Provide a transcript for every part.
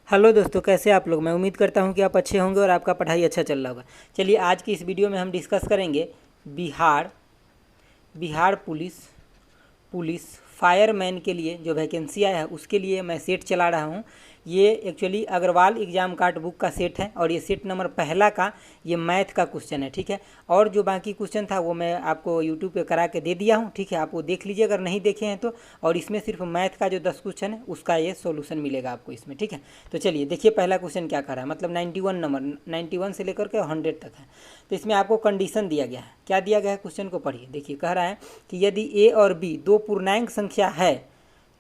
Hello दोस्तों, कैसे आप लोग। मैं उम्मीद करता हूं कि आप अच्छे होंगे और आपका पढ़ाई अच्छा चल रहा होगा। चलिए आज की इस वीडियो में हम डिस्कस करेंगे Bihar Bihar police police fireman के लिए जो वैकेंसी आया है उसके लिए मैं सेट चला रहा हूँ। ये actually Agarwal exam card book का सेट है और ये सेट नंबर पहला का ये मैथ का क्वेश्चन है, ठीक है। और जो बाकी क्वेश्चन था वो मैं आपको यूट्यूब पे करा के दे दिया हूँ, ठीक है। आप वो देख लीजिए अगर नहीं देखे हैं तो। और इसमें सिर्फ मैथ का जो 10 क्वेश्चन है उसका ये सोल्यूशन मिलेगा आपको इसमें, ठीक है। तो चलिए देखिए पहला क्वेश्चन क्या कर रहा है। मतलब 91 नंबर 91 से लेकर के 100 तक है। तो इसमें आपको कंडीशन दिया गया है। क्या दिया गया है क्वेश्चन को पढ़िए। देखिए कह रहा है कि यदि ए और बी दो पूर्णांक संख्या है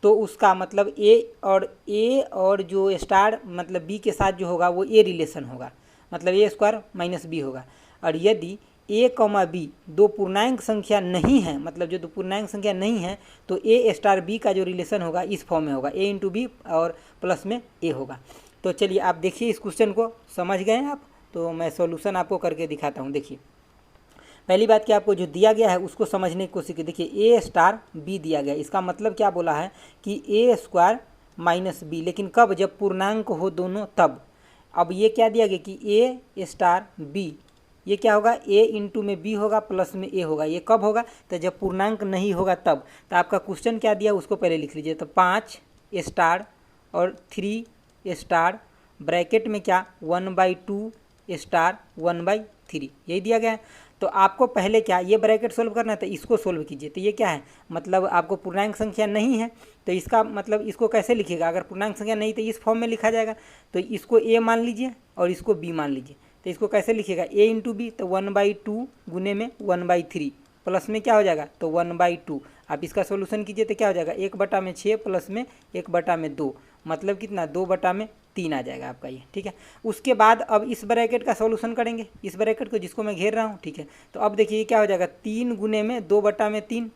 तो उसका मतलब ए और जो स्टार मतलब बी के साथ जो होगा वो ए रिलेशन होगा, मतलब ए स्क्वायर माइनस बी होगा। और यदि ए कॉमा बी दो पूर्णांक संख्या नहीं है, मतलब जो दो पूर्णांक संख्या नहीं है, तो ए स्टार बी का जो रिलेशन होगा इस फॉर्म में होगा, ए इंटू बी और प्लस में ए होगा। तो चलिए आप देखिए इस क्वेश्चन को समझ गए आप। तो मैं सॉल्यूशन आपको करके दिखाता हूँ। देखिए पहली बात कि आपको जो दिया गया है उसको समझने की कोशिश की। देखिए ए स्टार बी दिया गया है, इसका मतलब क्या बोला है कि ए स्क्वायर माइनस बी, लेकिन कब, जब पूर्णांक हो दोनों तब। अब ये क्या दिया गया कि ए स्टार बी, ये क्या होगा, ए इंटू में बी होगा प्लस में ए होगा। ये कब होगा, तो जब पूर्णांक नहीं होगा तब। तो आपका क्वेश्चन क्या दिया उसको पहले लिख लीजिए। तो 5 स्टार और 3 स्टार ब्रैकेट में क्या 1/2 स्टार 1/3 यही दिया गया है। तो आपको पहले क्या ये ब्रैकेट सोल्व करना है, तो इसको सोल्व कीजिए। तो ये क्या है, मतलब आपको पूर्णांक संख्या नहीं है तो इसका मतलब इसको कैसे लिखिएगा। अगर पूर्णांक संख्या नहीं तो इस फॉर्म में लिखा जाएगा। तो इसको ए मान लीजिए और इसको बी मान लीजिए। तो इसको कैसे लिखिएगा, ए इंटू बी, तो 1/2 गुने में 1/3 प्लस में क्या हो जाएगा, तो 1/2। आप इसका सोल्यूशन कीजिए तो क्या हो जाएगा, 1/6 प्लस में 1/2, मतलब कितना 2/3 आ जाएगा आपका ये, ठीक है। उसके बाद अब इस ब्रैकेट का सॉल्यूशन करेंगे, इस ब्रैकेट को जिसको मैं घेर रहा हूँ, ठीक है। तो अब देखिए क्या हो जाएगा, 3 गुने में 2/3।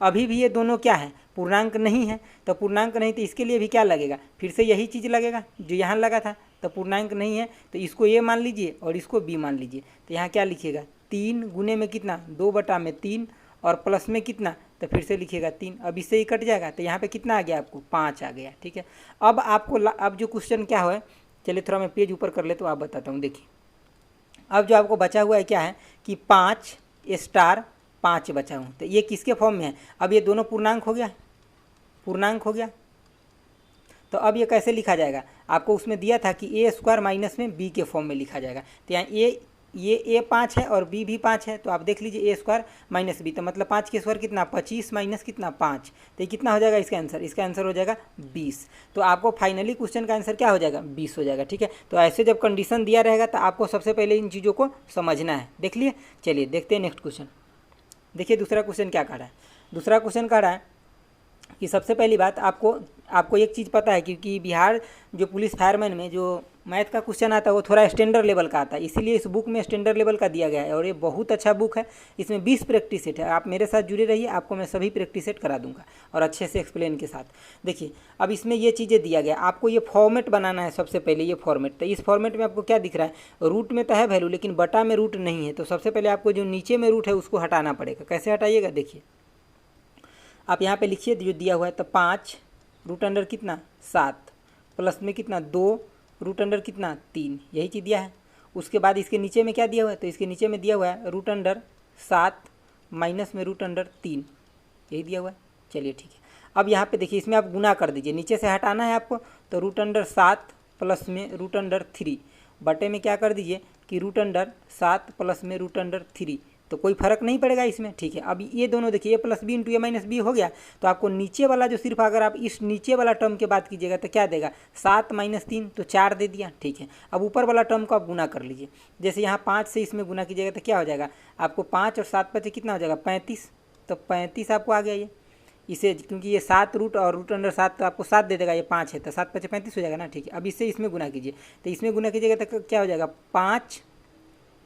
अभी भी ये दोनों क्या है, पूर्णांक नहीं है। तो पूर्णांक नहीं तो इसके लिए भी क्या लगेगा, फिर से यही चीज़ लगेगा जो यहाँ लगा था। तो पूर्णांक नहीं है तो इसको ए मान लीजिए और इसको बी मान लीजिए। तो यहाँ क्या लिखिएगा, 3 गुने में कितना 2/3 और प्लस में कितना, तो फिर से लिखिएगा 3। अब इससे ही कट जाएगा तो यहाँ पे कितना आ गया आपको 5 आ गया, ठीक है। अब आपको अब जो क्वेश्चन क्या है, चलिए थोड़ा मैं पेज ऊपर कर ले तो आप बताता हूँ। देखिए अब जो आपको बचा हुआ है क्या है कि 5 स्टार 5 बचा हूँ। तो ये किसके फॉर्म में है, अब ये दोनों पूर्णांक हो गया, पूर्णांक हो गया। तो अब ये कैसे लिखा जाएगा, आपको उसमें दिया था कि ए स्क्वायर माइनस में बी के फॉर्म में लिखा जाएगा। तो यहाँ ये 5 है और बी भी 5 है। तो आप देख लीजिए ए स्क्वायर माइनस बी, तो मतलब 5 के स्क्वायर कितना 25 माइनस कितना 5। तो ये कितना हो जाएगा इसका आंसर, इसका आंसर हो जाएगा 20। तो आपको फाइनली क्वेश्चन का आंसर क्या हो जाएगा, 20 हो जाएगा, ठीक है। तो ऐसे जब कंडीशन दिया रहेगा तो आपको सबसे पहले इन चीज़ों को समझना है। देख लिए, चलिए देखते हैं नेक्स्ट क्वेश्चन। देखिए दूसरा क्वेश्चन क्या कह रहा है। दूसरा क्वेश्चन कह रहा है कि सबसे पहली बात आपको एक चीज़ पता है, क्योंकि बिहार जो पुलिस फायरमैन में जो मैथ का क्वेश्चन आता है वो थोड़ा स्टैंडर्ड लेवल का आता है, इसीलिए इस बुक में स्टैंडर्ड लेवल का दिया गया है। और ये बहुत अच्छा बुक है, इसमें 20 प्रैक्टिस सेट है। आप मेरे साथ जुड़े रहिए, आपको मैं सभी प्रैक्टिस सेट करा दूंगा और अच्छे से एक्सप्लेन के साथ। देखिए अब इसमें ये चीज़ें दिया गया, आपको ये फॉर्मेट बनाना है। सबसे पहले ये फॉर्मेट, तो इस फॉर्मेट में आपको क्या दिख रहा है, रूट में तो है वैल्यू लेकिन बटा में रूट नहीं है। तो सबसे पहले आपको जो नीचे में रूट है उसको हटाना पड़ेगा। कैसे हटाइएगा, देखिए आप यहाँ पे लिखिए जो दिया हुआ है। तो 5 रूट अंडर कितना 7 प्लस में कितना 2 रूट अंडर कितना 3, यही चीज़ दिया है। उसके बाद इसके नीचे में क्या दिया हुआ है, तो इसके नीचे में दिया हुआ है रूट अंडर 7 माइनस में रूट अंडर 3, यही दिया हुआ है। चलिए ठीक है। अब यहाँ पे देखिए इसमें आप गुना कर दीजिए, नीचे से हटाना है आपको। तो रूट अंडर 7 प्लस में रूट अंडर 3 बटे में क्या कर दीजिए कि रूट अंडर 7 प्लस में रूट अंडर 3। तो कोई फर्क नहीं पड़ेगा इसमें, ठीक है। अब ये दोनों देखिए ए प्लस बी इंटू ए माइनस बी हो गया। तो आपको नीचे वाला जो सिर्फ अगर आप इस नीचे वाला टर्म की बात कीजिएगा तो क्या देगा 7 माइनस 3 तो 4 दे दिया, ठीक है। अब ऊपर वाला टर्म को आप गुना कर लीजिए। जैसे यहाँ 5 से इसमें गुना कीजिएगा तो क्या हो जाएगा आपको 5 और 7 बचे कितना हो जाएगा 35। तो 35 आपको आ गया ये, इसे क्योंकि ये 7 रूट और रूट अंडर 7 तो आपको 7 दे देगा, ये 5 है तो 7 5 35 हो जाएगा ना, ठीक है। अब इससे इसमें गुना कीजिए। तो इसमें गुना कीजिएगा तो क्या हो जाएगा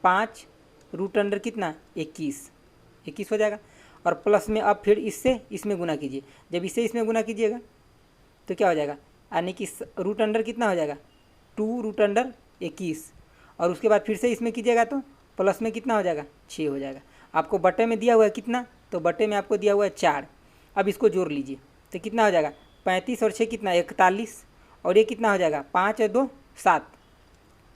5 रूट अंडर कितना 21 हो जाएगा। और प्लस में अब फिर इससे इसमें गुना कीजिए। जब इससे इसमें गुना कीजिएगा तो क्या हो जाएगा, यानी कि रूट अंडर कितना हो जाएगा 2 रूट अंडर 21। और उसके बाद फिर से इसमें कीजिएगा तो प्लस में कितना हो जाएगा 6 हो जाएगा। आपको बटे में दिया हुआ है कितना, तो बटे में आपको दिया हुआ है 4। अब इसको जोड़ लीजिए तो कितना हो जाएगा 35 और 6 कितना 41। और ये कितना हो जाएगा 5 और 2 7,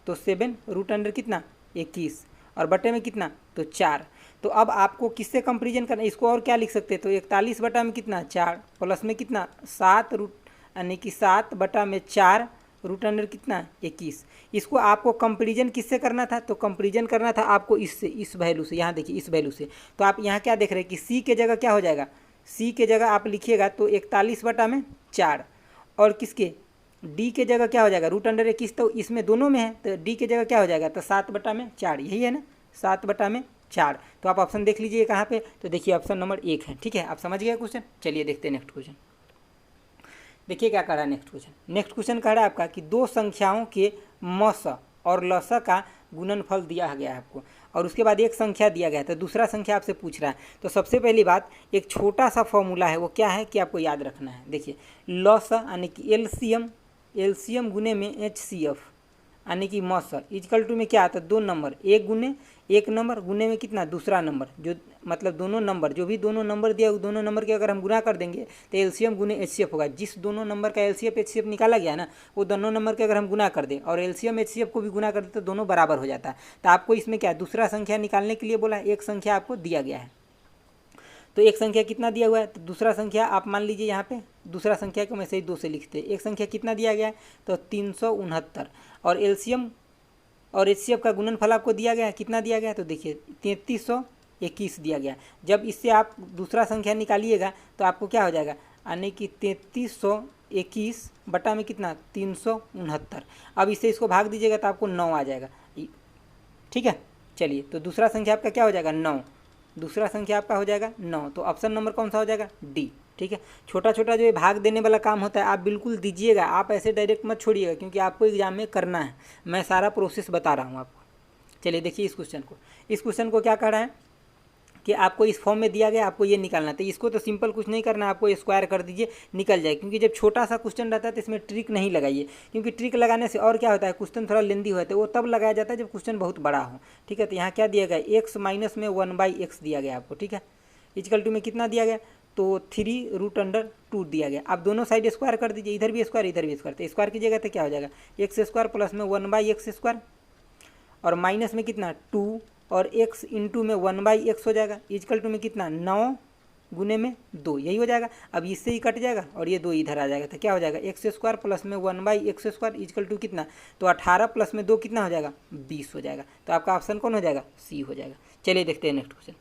तो 7 रूट अंडर कितना 21 और बटे में कितना तो 4। तो अब आपको किससे कंपेरिजन करना है, इसको और क्या लिख सकते हैं, तो 41 बटा में कितना 4 प्लस में कितना 7 रूट यानी कि 7 बटा में 4 रूट अंडर कितना 21। इसको आपको कंपेरिजन किससे करना था, तो कंपेरिजन करना था आपको इससे, इस वैल्यू से, यहाँ देखिए इस वैल्यू से। तो आप यहाँ क्या देख रहे हैं कि सी के जगह क्या हो जाएगा, सी के जगह आप लिखिएगा तो 41 बटा में 4 और किसके डी के जगह क्या हो जाएगा रूट अंडर 21, तो इसमें दोनों में है तो डी के जगह क्या हो जाएगा तो 7 बटा में 4, यही है ना 7 बटा में 4। तो आप ऑप्शन देख लीजिए कहाँ पे, तो देखिए ऑप्शन नंबर 1 है। ठीक है, आप समझ गए क्वेश्चन। चलिए देखते हैं नेक्स्ट क्वेश्चन। देखिए क्या कह रहा है नेक्स्ट क्वेश्चन। नेक्स्ट क्वेश्चन कह रहा है आपका कि दो संख्याओं के मस और लस का गुणनफल दिया गया है आपको, और उसके बाद एक संख्या दिया गया है, तो दूसरा संख्या आपसे पूछ रहा है। तो सबसे पहली बात एक छोटा सा फॉर्मूला है, वो क्या है कि आपको याद रखना है। देखिए लस यानी कि एलसीएम गुने में HCF यानी कि मस इजकल टू में क्या आता है 2 नंबर, एक गुने एक नंबर गुने में कितना दूसरा नंबर, जो मतलब दोनों नंबर जो भी दोनों नंबर दिया वो दोनों नंबर के अगर हम गुना कर देंगे तो एलसीएम गुने HCF होगा। जिस दोनों नंबर का एलसीएम HCF निकाला गया ना वो दोनों नंबर के अगर हम गुना कर दें और एलसीएम HCF को भी गुना कर दें तो दोनों बराबर हो जाता है। तो आपको इसमें क्या दूसरा संख्या निकालने के लिए बोला है, एक संख्या आपको दिया गया है। तो एक संख्या कितना दिया हुआ है, तो दूसरा संख्या आप मान लीजिए यहाँ पे दूसरा संख्या को मैं सही 2 से लिखते हैं। एक संख्या कितना दिया गया है तो 369 और एलसीएम और HCF का गुणनफल आपको दिया गया है, कितना दिया गया है तो देखिए 3321 दिया गया। जब इससे आप दूसरा संख्या निकालिएगा तो आपको क्या हो जाएगा यानी कि 3321 बटा में कितना 369। अब इससे इसको भाग दीजिएगा तो आपको 9 आ जाएगा। ठीक है, चलिए तो दूसरा संख्या आपका क्या हो जाएगा 9, दूसरा संख्या आपका हो जाएगा 9। तो ऑप्शन नंबर कौन सा हो जाएगा डी। ठीक है, छोटा छोटा जो ये भाग देने वाला काम होता है आप बिल्कुल दीजिएगा, आप ऐसे डायरेक्ट मत छोड़िएगा क्योंकि आपको एग्जाम में करना है। मैं सारा प्रोसेस बता रहा हूँ आपको। चलिए देखिए इस क्वेश्चन को क्या कह रहा है कि आपको इस फॉर्म में दिया गया, आपको ये निकालना था। इसको तो सिंपल कुछ नहीं करना, आपको स्क्वायर कर दीजिए निकल जाए, क्योंकि जब छोटा सा क्वेश्चन रहता है तो इसमें ट्रिक नहीं लगाइए, क्योंकि ट्रिक लगाने से और क्या होता है क्वेश्चन थोड़ा लेंदी होता है, वो तब लगाया जाता है जब क्वेश्चन बहुत बड़ा हो। ठीक है, तो यहाँ क्या दिया गया x माइनस में 1/x दिया गया आपको। ठीक है, इजकल टू में कितना दिया गया तो 3√2 दिया गया। आप दोनों साइड स्क्वायर कर दीजिए, इधर भी स्क्वायर इधर भी स्क्वायर, तो स्क्वायर कीजिएगा तो क्या हो जाएगा x² प्लस में 1/x² और माइनस में कितना 2 और x इंटू में 1/x हो जाएगा। इजकल टू में कितना 9 गुने में 2, यही हो जाएगा। अब इससे ही कट जाएगा और ये 2 इधर आ जाएगा, तो क्या हो जाएगा x² प्लस में 1/x² इजकल टू कितना तो 18 प्लस में 2 कितना हो जाएगा 20 हो जाएगा। तो आपका ऑप्शन कौन हो जाएगा सी हो जाएगा। चलिए देखते हैं नेक्स्ट क्वेश्चन।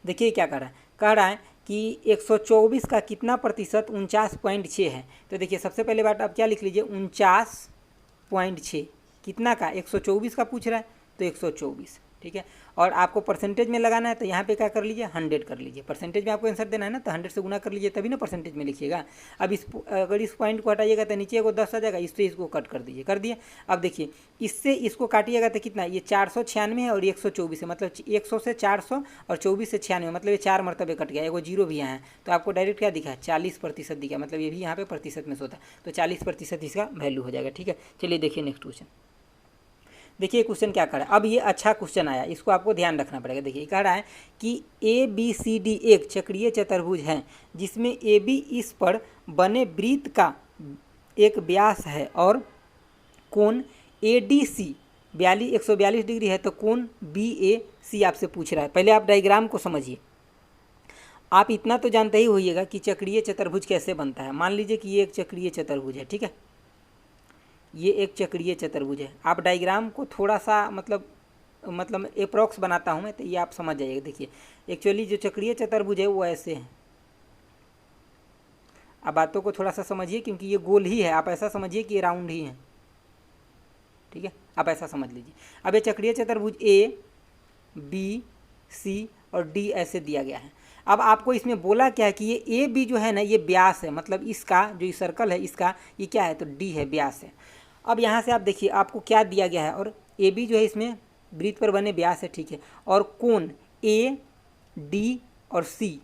देखिए क्या कह रहा है कि 124 का कितना प्रतिशत 49.6 है। तो देखिए सबसे पहले बात आप क्या लिख लीजिए 49.6 कितना का 124 का पूछ रहा है तो 124। ठीक है, और आपको परसेंटेज में लगाना है तो यहाँ पे क्या कर लीजिए 100 कर लीजिए। परसेंटेज में आपको आंसर देना है ना तो 100 से गुना कर लीजिए तभी ना परसेंटेज में लिखिएगा। अब अगर इस पॉइंट को हटाइएगा तो नीचे को 10 आ जाएगा, इससे इसको कट कर दीजिए, कर दिए। अब देखिए इससे इसको काटिएगा तो कितना ये 496 है और 124 है, मतलब 100 से 400 और 24 से 96, मतलब ये 4 मरतबे कट गया, एगो जीरो भी यहाँ है। तो आपको डायरेक्ट क्या दिखा है 40% दिखा, मतलब ये भी यहाँ पे प्रतिशत में सोता, तो 40% इसका वैल्यू हो जाएगा। ठीक है, चलिए देखिए नेक्स्ट क्वेश्चन। देखिए क्वेश्चन क्या कर रहा है, अब ये अच्छा क्वेश्चन आया, इसको आपको ध्यान रखना पड़ेगा। देखिए कह रहा है कि ABCD एक चक्रीय चतुर्भुज है जिसमें AB इस पर बने वृत्त का एक व्यास है और कोण ADC 142 डिग्री है, तो कोण BAC आपसे पूछ रहा है। पहले आप डायग्राम को समझिए। आप इतना तो जानते ही होइएगा कि चक्रीय चतुर्भुज कैसे बनता है। मान लीजिए कि ये एक चक्रीय चतुर्भुज है। ठीक है, ये एक चक्रीय चतुर्भुज है। आप डायग्राम को थोड़ा सा मतलब अप्रॉक्स बनाता हूँ मैं, तो ये आप समझ जाइएगा। देखिए एक्चुअली जो चक्रीय चतुर्भुज है वो ऐसे है। आप बातों को थोड़ा सा समझिए क्योंकि ये गोल ही है, आप ऐसा समझिए कि ये राउंड ही है। ठीक है, आप ऐसा समझ लीजिए। अब ये चक्रीय चतुर्भुज A B C और D ऐसे दिया गया है। अब आपको इसमें बोला क्या है कि ये AB जो है ना ये व्यास है, मतलब इसका जो ये सर्कल है इसका ये क्या है तो D है, व्यास है। अब यहाँ से आप देखिए आपको क्या दिया गया है, और AB जो है इसमें वृत्त पर बने व्यास है। ठीक है, और कोण AD और C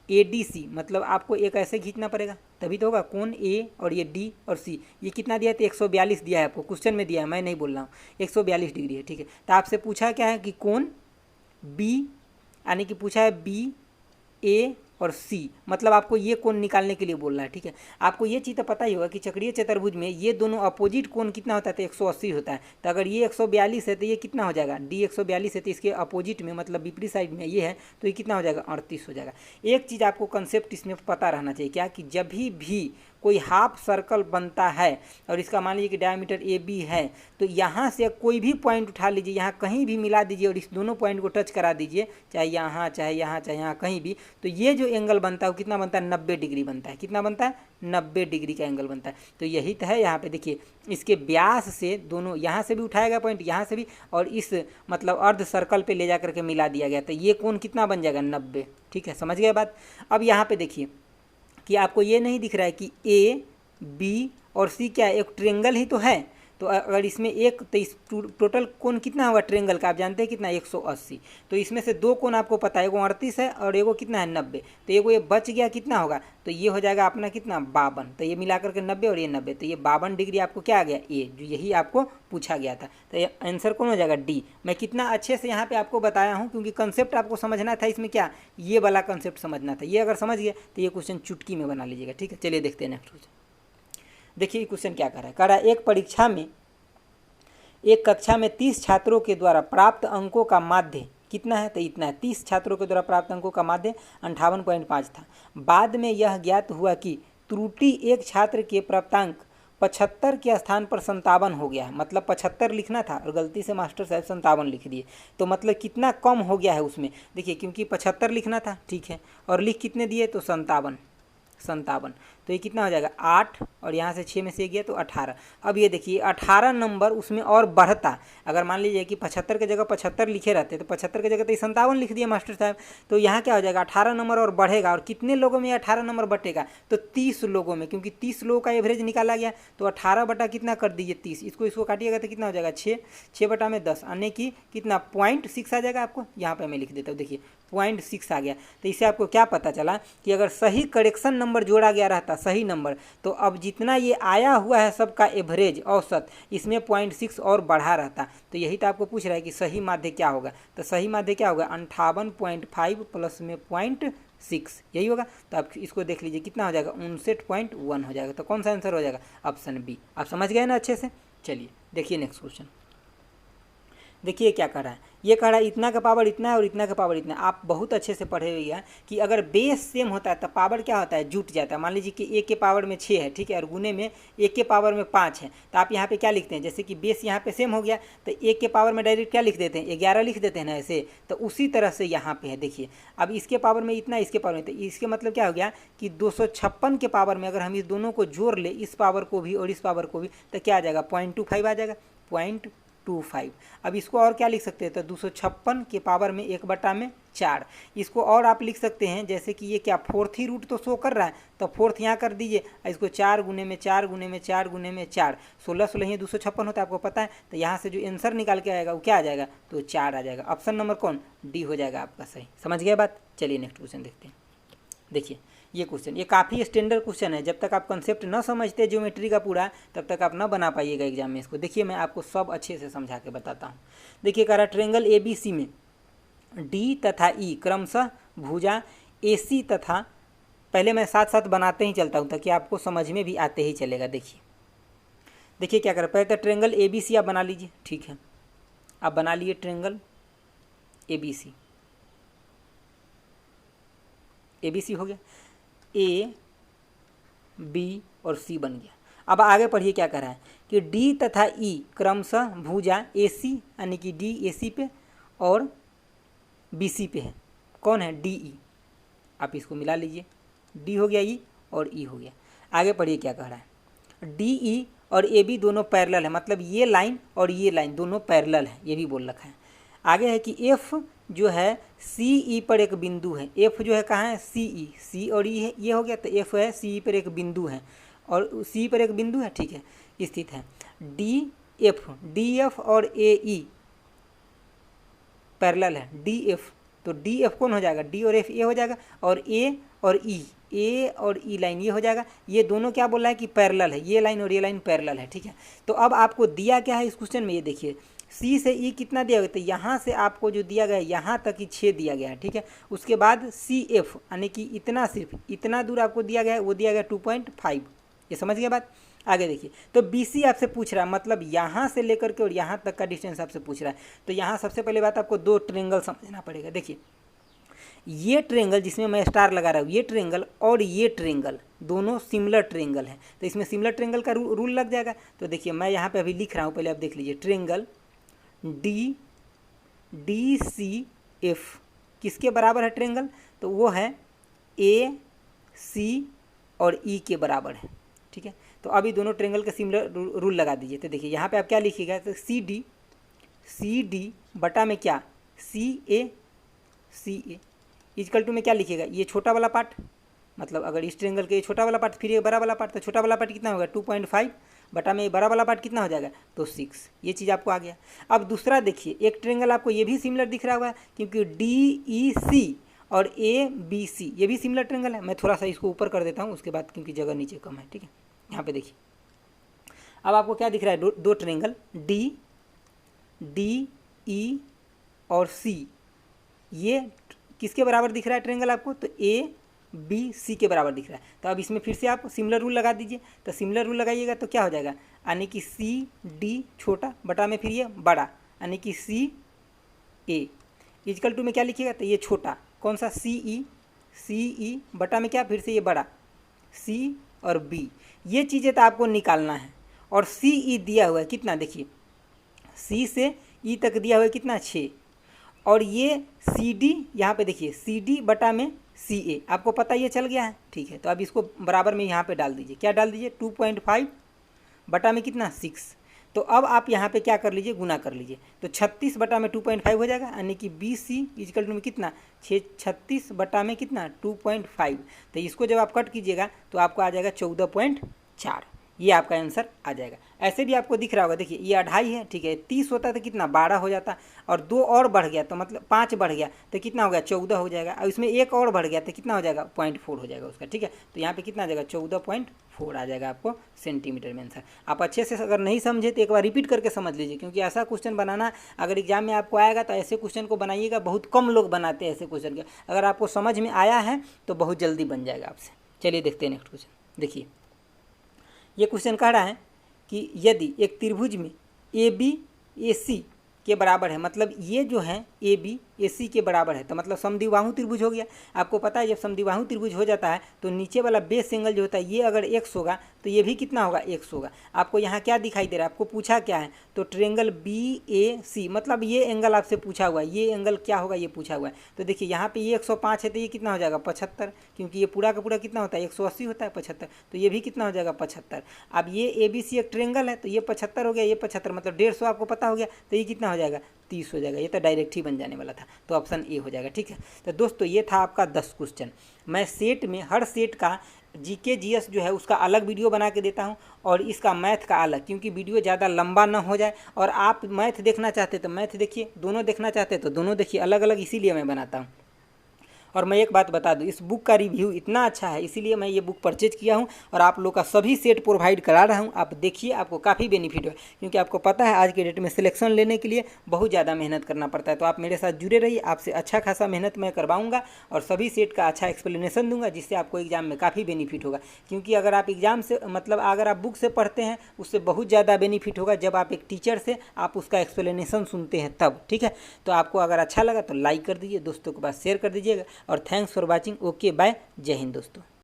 ADC, मतलब आपको एक ऐसे खींचना पड़ेगा तभी तो होगा कोण A और ये D और C। ये कितना दिया है तो 142 दिया है आपको, क्वेश्चन में दिया है, मैं नहीं बोल रहा हूँ, 142 डिग्री है। ठीक है, तो आपसे पूछा क्या है कि कोण B यानी कि पूछा है BAC और सी, मतलब आपको ये कोण निकालने के लिए बोल रहा है, ठीक है। आपको ये चीज़ तो पता ही होगा कि चक्रीय चतुर्भुज में ये दोनों अपोजिट कोण कितना होता है, तो 180 होता है। तो अगर ये 142 है तो ये कितना हो जाएगा, डी 142 है तो इसके अपोजिट में मतलब विपरीत साइड में ये है तो ये कितना हो जाएगा, 38 हो जाएगा। एक चीज़ आपको कंसेप्ट इसमें पता रहना चाहिए, क्या कि जब भी कोई हाफ सर्कल बनता है और इसका मान लीजिए कि डायमीटर ए बी है, तो यहाँ से कोई भी पॉइंट उठा लीजिए, यहाँ कहीं भी मिला दीजिए और इस दोनों पॉइंट को टच करा दीजिए, चाहे यहाँ चाहे यहाँ चाहे यहाँ कहीं भी, तो ये जो एंगल बनता है वो कितना बनता है, 90 डिग्री बनता है। कितना बनता है, 90 डिग्री का एंगल बनता है। तो यही तो है, यहाँ पे देखिए इसके व्यास से दोनों, यहाँ से भी उठाया गया पॉइंट, यहाँ से भी, और इस मतलब अर्ध सर्कल पे ले जा करके मिला दिया गया, तो ये कोण कितना बन जाएगा, 90। ठीक है, समझ गए बात। अब यहाँ पे देखिए कि आपको ये नहीं दिख रहा है कि ए बी और सी क्या है, एक ट्रेंगल ही तो है। तो अगर इसमें एक, तो इस टोटल कोण कितना होगा ट्रेंगल का, आप जानते हैं कितना, 180। तो इसमें से दो कोण आपको पता है, एगो 38 है और एगो कितना है, 90। तो एगो ये बच गया, कितना होगा, तो ये हो जाएगा अपना कितना, 52। तो ये मिला करके 90 और ये 90, तो ये 52 डिग्री आपको क्या आ गया, ए, जो यही आपको पूछा गया था। तो ये आंसर कौन हो जाएगा, डी। मैं कितना अच्छे से यहाँ पे आपको बताया हूँ, क्योंकि कंसेप्ट आपको समझना था इसमें, क्या ये वाला कंसेप्ट समझना था। ये अगर समझ गए तो ये क्वेश्चन चुटकी में बना लीजिएगा। ठीक है, चलिए देखते हैं नेक्स्ट क्वेश्चन। देखिए क्वेश्चन क्या कह रहा है, एक कक्षा में 30 छात्रों के द्वारा प्राप्त अंकों का माध्य कितना है, तो इतना है। 30 छात्रों के द्वारा प्राप्त अंकों का माध्य 58.5 था। बाद में यह ज्ञात हुआ कि त्रुटि एक छात्र के प्राप्तांक 75 के स्थान पर 57 हो गया है। मतलब 75 लिखना था और गलती से मास्टर साहब 57 लिख दिए, तो मतलब कितना कम हो गया है उसमें, देखिए, क्योंकि 75 लिखना था, ठीक है, और लिख कितने दिए, तो 57। तो ये कितना हो जाएगा, 8, और यहाँ से 6 में से गया तो 18। अब ये देखिए 18 नंबर उसमें और बढ़ता। अगर मान लीजिए कि 75 की जगह 75 लिखे रहते तो 75 की जगह तो 57 लिख दिए मास्टर साहब, तो यहाँ क्या हो जाएगा, 18 नंबर और बढ़ेगा। और कितने लोगों में 18 नंबर बटेगा, तो 30 लोगों में, क्योंकि 30 लोगों का एवरेज निकाला गया। तो 18 बटा कितना कर दीजिए, 30, इसको काटिएगा तो कितना हो जाएगा, 6 बटा में 10, आने की कितना 0.6 आ जाएगा आपको। यहाँ पर मैं लिख देता हूँ, देखिए 0.6 आ गया। तो इससे आपको क्या पता चला कि अगर सही करेक्शन नंबर जोड़ा गया रहता, सही नंबर, तो अब जितना ये आया हुआ है सबका एवरेज औसत, इसमें 0.6 और बढ़ा रहता। तो यही तो आपको पूछ रहा है कि सही माध्य क्या होगा, तो सही माध्य क्या होगा, 58.5 प्लस में 0.6, यही होगा। तो आप इसको देख लीजिए कितना हो जाएगा, 59.1 हो जाएगा। तो कौन सा आंसर हो जाएगा, ऑप्शन बी। आप समझ गए ना अच्छे से। चलिए देखिए नेक्स्ट क्वेश्चन। देखिए क्या कह रहा है, ये कह रहा है इतना का पावर इतना है और इतना का पावर इतना है। आप बहुत अच्छे से पढ़े हुए हैं कि अगर बेस सेम होता है तो पावर क्या होता है, जुट जाता है। मान लीजिए कि 1 के पावर में 6 है, ठीक है, और गुने में 1 के पावर में 5 है, तो आप यहाँ पे क्या लिखते हैं, जैसे कि बेस यहाँ पे सेम हो गया तो 1 के पावर में डायरेक्ट क्या लिख देते हैं, 11 लिख देते हैं ना ऐसे। तो उसी तरह से यहाँ पे है, देखिए अब इसके पावर में इतना, इसके पावर में, तो इसके मतलब क्या हो गया कि 256 के पावर में अगर हम इस दोनों को जोड़ ले, इस पावर को भी और इस पावर को भी, तो क्या आ जाएगा, 0.25 आ जाएगा, 0.25। अब इसको और क्या लिख सकते हैं, तो 256 के पावर में 1/4। इसको और आप लिख सकते हैं, जैसे कि ये क्या 4th ही रूट तो शो कर रहा है, तो 4th यहाँ कर दीजिए, इसको 4 गुने में 4 गुने में 4 गुने में 4, 16 ही 256 होता है, आपको पता है। तो यहाँ से जो आंसर निकाल के आएगा वो क्या आ जाएगा, तो 4 आ जाएगा। ऑप्शन नंबर कौन, डी हो जाएगा आपका सही। समझ गए बात। चलिए नेक्स्ट क्वेश्चन देखते हैं। देखिए ये क्वेश्चन, ये काफ़ी स्टैंडर्ड क्वेश्चन है। जब तक आप कंसेप्ट न समझते ज्योमेट्री का पूरा, तब तक आप न बना पाइएगा एग्जाम में इसको। देखिए मैं आपको सब अच्छे से समझा के बताता हूँ। देखिए कह रहा ट्रेंगल ABC में डी तथा ई क्रमशः भुजा AC तथा, पहले मैं साथ साथ बनाते ही चलता हूँ ताकि आपको समझ में भी आते ही चलेगा। देखिए क्या कर रहा है, पहले तो ट्रेंगल ABC आप बना लीजिए, ठीक है, आप बना लिए ट्रेंगल ABC हो गया, A B और C बन गया। अब आगे पढ़िए क्या कह रहा है कि D तथा E क्रमशः भुजा AC यानी कि D AC पे और BC पे है। कौन है, DE। आप इसको मिला लीजिए, D हो गया E और E हो गया। आगे पढ़िए क्या कह रहा है, DE और AB दोनों पैरेलल है, मतलब ये लाइन और ये लाइन दोनों पैरेलल है, ये भी बोल रखा है। आगे है कि F जो है CE पर एक बिंदु है। F जो है कहाँ है, CE, C और E है, ये हो गया। तो F है CE पर एक बिंदु है और CE पर एक बिंदु है, ठीक है, स्थित है। DF और AE पैरेलल है, DF, तो DF कौन हो जाएगा, D और F ये हो जाएगा, और A और E लाइन ये हो जाएगा। ये दोनों क्या बोल रहा है कि पैरेलल है, ये लाइन और ये लाइन पैरेलल है, ठीक है। तो अब आपको दिया क्या है इस क्वेश्चन में, ये देखिए सी से ई कितना दिया गया, तो यहाँ से आपको जो दिया गया है यहाँ तक ही 6 दिया गया है, ठीक है। उसके बाद सी एफ यानी कि इतना, सिर्फ इतना दूर आपको दिया गया है, वो दिया गया 2.5। ये समझ गया बात। आगे देखिए, तो बी सी आपसे पूछ रहा है, मतलब यहाँ से लेकर के और यहाँ तक का डिस्टेंस आपसे पूछ रहा है। तो यहाँ सबसे पहले बात आपको 2 ट्रेंगल समझना पड़ेगा। देखिए ये ट्रेंगल जिसमें मैं स्टार लगा रहा हूँ, ये ट्रेंगल और ये ट्रेंगल दोनों सिमिलर ट्रेंगल हैं, तो इसमें सिमिलर ट्रेंगल का रूल लग जाएगा। तो देखिए मैं यहाँ पे अभी लिख रहा हूँ, पहले आप देख लीजिए। Triangle D D C F किसके बराबर है ट्रेंगल, तो वो है ए सी और ई के बराबर है, ठीक है। तो अभी दोनों ट्रेंगल का सिमिलर रूल लगा दीजिए। तो देखिए यहाँ पे आप क्या लिखिएगा, तो सी डी बटा में क्या सी ए इक्वल टू में क्या लिखिएगा, ये छोटा वाला पार्ट, मतलब अगर इस ट्रेंगल के ये छोटा वाला पार्ट, फिर ये बड़ा वाला पार्ट, तो छोटा वाला पार्ट कितना होगा 2.5 बटा में ये बड़ा वाला पार्ट कितना हो जाएगा, तो 6। ये चीज़ आपको आ गया। अब दूसरा देखिए, एक ट्रेंगल आपको ये भी सिमिलर दिख रहा होगा, क्योंकि डी ई सी और ए बी सी ये भी सिमिलर ट्रेंगल है। मैं थोड़ा सा इसको ऊपर कर देता हूँ उसके बाद, क्योंकि जगह नीचे कम है, ठीक है। यहाँ पे देखिए अब आपको क्या दिख रहा है, दो ट्रेंगल डी ई और सी, ये किसके बराबर दिख रहा है ट्रेंगल आपको, तो ए बी सी के बराबर दिख रहा है। तो अब इसमें फिर से आप सिमिलर रूल लगा दीजिए। तो सिमिलर रूल लगाइएगा तो क्या हो जाएगा, यानी कि सी डी छोटा बटा में फिर ये बड़ा, यानी कि सी ए इक्वल टू में क्या लिखिएगा, तो ये छोटा कौन सा सी ई बटा में क्या फिर से ये बड़ा सी और बी। ये चीज़ें तो आपको निकालना है। और सी ई दिया हुआ है कितना, देखिए सी से ई तक दिया हुआ है कितना 6, और ये सी डी यहाँ पे देखिए सी डी बटा में सी ए, आपको पता ये चल गया है, ठीक है। तो अब इसको बराबर में यहाँ पे डाल दीजिए, क्या डाल दीजिए 2.5 बटा में कितना 6। तो अब आप यहाँ पे क्या कर लीजिए, गुना कर लीजिए, तो 36 बटा में 2.5 हो जाएगा, यानी कि बी सी इक्वल टू में कितना 36 बटा में कितना 2.5। तो इसको जब आप कट कीजिएगा तो आपको आ जाएगा 14.4। ये आपका आंसर आ जाएगा। ऐसे भी आपको दिख रहा होगा, देखिए ये 2.5 है, ठीक है। 30 होता तो कितना 12 हो जाता, और 2 और बढ़ गया तो मतलब 5 बढ़ गया तो कितना हो गया 14 हो जाएगा, और इसमें 1 और बढ़ गया तो कितना हो जाएगा 0.4 हो जाएगा उसका, ठीक है। तो यहाँ पे कितना आ जाएगा 14.4 आ जाएगा आपको सेंटीमीटर में आंसर। आप अच्छे से अगर नहीं समझे तो एक बार रिपीट करके समझ लीजिए, क्योंकि ऐसा क्वेश्चन बनाना अगर एग्जाम में आपको आएगा तो ऐसे क्वेश्चन को बनाइएगा, बहुत कम लोग बनाते हैं ऐसे क्वेश्चन के। अगर आपको समझ में आया है तो बहुत जल्दी बन जाएगा आपसे। चलिए देखते हैं नेक्स्ट क्वेश्चन। देखिए ये क्वेश्चन कह रहा है कि यदि एक त्रिभुज में ए बी ए सी के बराबर है, मतलब ये जो है ए बी ए सी के बराबर है, तो मतलब समद्विबाहु त्रिभुज हो गया। आपको पता है जब समद्विबाहु त्रिभुज हो जाता है तो नीचे वाला बेस एंगल जो होता है ये अगर x होगा तो ये भी कितना होगा x होगा। आपको यहाँ क्या दिखाई दे रहा है, आपको पूछा क्या है, तो ट्रेंगल बी ए सी, मतलब ये एंगल आपसे पूछा हुआ है, ये एंगल क्या होगा ये पूछा हुआ है। तो देखिए यहाँ पे ये 105 है तो ये कितना हो जाएगा 75, क्योंकि ये पूरा का पूरा कितना होता है 180 होता है 75, तो ये भी कितना हो जाएगा 75। अब ये ए बी सी एक ट्रेंगल है तो ये 75 हो गया, ये 75 मतलब 150 आपको पता हो गया, तो ये कितना हो जाएगा 30 हो जाएगा। ये तो डायरेक्ट ही बन जाने वाला था, तो ऑप्शन ए हो जाएगा, ठीक है। तो दोस्तों ये था आपका 10 क्वेश्चन। मैं सेट में हर सेट का जीके जीएस जो है उसका अलग वीडियो बना के देता हूं, और इसका मैथ का अलग, क्योंकि वीडियो ज़्यादा लंबा ना हो जाए। और आप मैथ देखना चाहते तो मैथ देखिए, दोनों देखना चाहते तो दोनों देखिए, अलग अलग इसीलिए मैं बनाता हूँ। और मैं एक बात बता दूं, इस बुक का रिव्यू इतना अच्छा है इसीलिए मैं ये बुक परचेज किया हूँ, और आप लोग का सभी सेट प्रोवाइड करा रहा हूँ। आप देखिए, आपको काफ़ी बेनिफिट है, क्योंकि आपको पता है आज के डेट में सिलेक्शन लेने के लिए बहुत ज़्यादा मेहनत करना पड़ता है। तो आप मेरे साथ जुड़े रहिए, आपसे अच्छा खासा मेहनत मैं करवाऊँगा और सभी सेट का अच्छा एक्सप्लेनेशन दूंगा, जिससे आपको एग्जाम में काफ़ी बेनिफिट होगा। क्योंकि अगर आप एग्जाम से मतलब अगर आप बुक से पढ़ते हैं उससे बहुत ज़्यादा बेनिफिट होगा जब आप एक टीचर से आप उसका एक्सप्लेनेशन सुनते हैं तब, ठीक है। तो आपको अगर अच्छा लगा तो लाइक कर दीजिए, दोस्तों के पास शेयर कर दीजिएगा, और thanks for watching. Okay bye, जय हिंद दोस्तों।